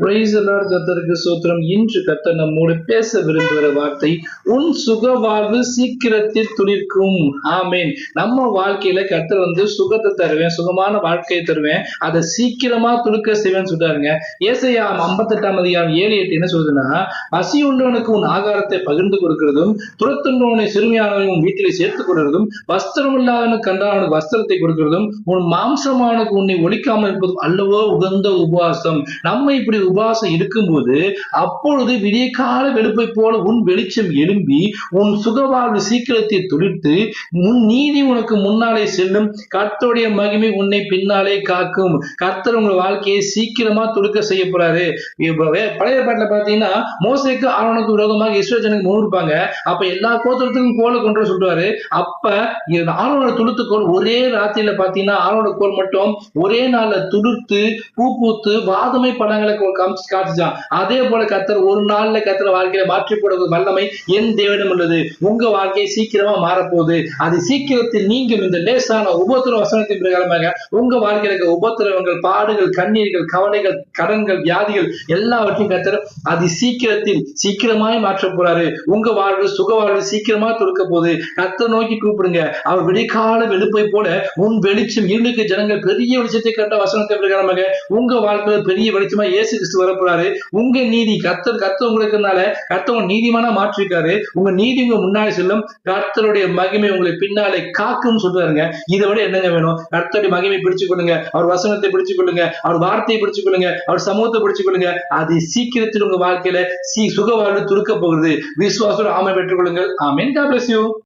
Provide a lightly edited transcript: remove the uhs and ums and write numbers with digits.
Praise the Lord. கர்த்தருக்கு ஸ்தோத்திரம். இன்று கர்த்தர் நம்மோடு பேச விரும்புகிற வார்த்தை, உன் சுக வாழ்வு சீக்கிரத்தில் துளிர்க்கும். ஆமென். நம்ம வாழ்க்கையில கர்த்தர் சுகத்தை தருவேன், சுகமான வாழ்க்கையை தருவேன், அதை சீக்கிரமா துளுக்க செய்வேன்னு சொல்றாருங்க. ஏசாயா 58 அதிகாரம் 7-8 என்ன சொல்றதுன்னா, பசி உண்டவனுக்கு உன் ஆகாரத்தை பகிர்ந்து கொடுக்கிறதும், துரத்துண்டவனை சிறுமியானவனை உன் வீட்டிலே சேர்த்துக் கொள்வதும், வஸ்திரம் இல்லாதவனுக்கு கண்டாவனுக்கு வஸ்திரத்தை கொடுக்கிறதும், உன் மாம்சமானுக்கு உன்னை ஒழிக்காமல் இருப்பதும் அல்லவோ உகந்த உபவாசம். நம்ம இப்படி உபவாசம் இருக்கும்போது அப்பொழுது விடிய கால வெளுப்பை போல உன் வெளிச்சம் எழும்பி உன் சுகவாழ்வு சீக்கிரத்தை துளிர்த்து உன் நீதி உனக்கு முன்னாலே செல்லும், கர்த்தருடைய மகிமை உன்னை பின்னாலே காக்கும். கர்த்தர் உங்க வாழ்க்கையை சீக்கிரமா துடுக்க செய்ய போறாரு. பழைய பாட்டுல பாத்தீங்கன்னா மோசேக்கு ஆரோனுக்கு விரோதமாக இஸ்ரவேல் ஜனங்க முன்னிருப்பாங்க. அப்ப எல்லா கோத்திரத்துக்கும் கோலை கொண்டு சொல்றாரு. அப்ப ஆரோனோட துளுத்துக்கோள் ஒரே ராத்திரியில பாத்தீங்கன்னா ஆரோனோட கோல் மட்டும் ஒரே நாள்ல துளிர்த்து பூ பூத்து வாதுமை பழங்களை காமிச்சான். அதே போல கர்த்தர் ஒரு நாள்ல கர்த்தர் வாழ்க்கையில மாற்றி போடுவது வல்லமை என் தேவனிடம் உள்ளது. உங்க வாழ்க்கையை சீக்கிரமா மாறப்போகுது. அது சீக்கிரத்தில் நீங்கும். இந்த லேசான உபத்திர வசனத்தின் பிரகாரமாக உங்க வாழ்க்கையில உபத்திரவங்கள், பாடுகள், கண்ணீர்கள், கவலைகள், கடன்கள், வியாதிகள் எல்லாவற்றையும் கர்த்தர் அது சீக்கிரமாய் மாற்ற போறாரு. உங்க வாழ்வு சுக வாழ்வு சீக்கிரமா துறக்க போகுது. கர்த்தர் நோக்கி கூப்பிடுங்க. அவர் விடிகால வெளுப்பை போல உன் வெளிச்சம் இருளுக்கு ஜனங்கள் பெரிய வெளிச்சத்தை கண்ட வசனத்தின் பிரகாரமாக உங்க வாழ்க்கையில பெரிய வெளிச்சமா இயேசு கிறிஸ்து வரப்போறாரு. உங்க நீதி கர்த்தர் உங்களுக்குனால கர்த்தர் நீதிமானா மாற்றிருக்காரு. உங்க நீதி உங்க முன்னாடி செல்லும், கர்த்தருடைய மகிமை உங்களை பின்னாலே காக்கும் சொல்றாருங்க. இதை விட என்னங்க வேணும்? கர்த்தருடைய மகிமை பிடிச்சு கொள்ளுங்க, அவர் வசனத்தை பிடிச்சு கொள்ளுங்க, அவர் வார்த்தையை பிடிச்சு கொள்ளுங்க, அவர் சமூகத்தை பிடிச்சு கொள்ளுங்க. அது சீக்கிரத்தில் உங்க வாழ்க்கையில சுக வாழ்வு துருக்க போகிறது. விசுவாசம் ஆமை பெற்றுக் கொள்ளுங்கள். ஆமென். God bless you.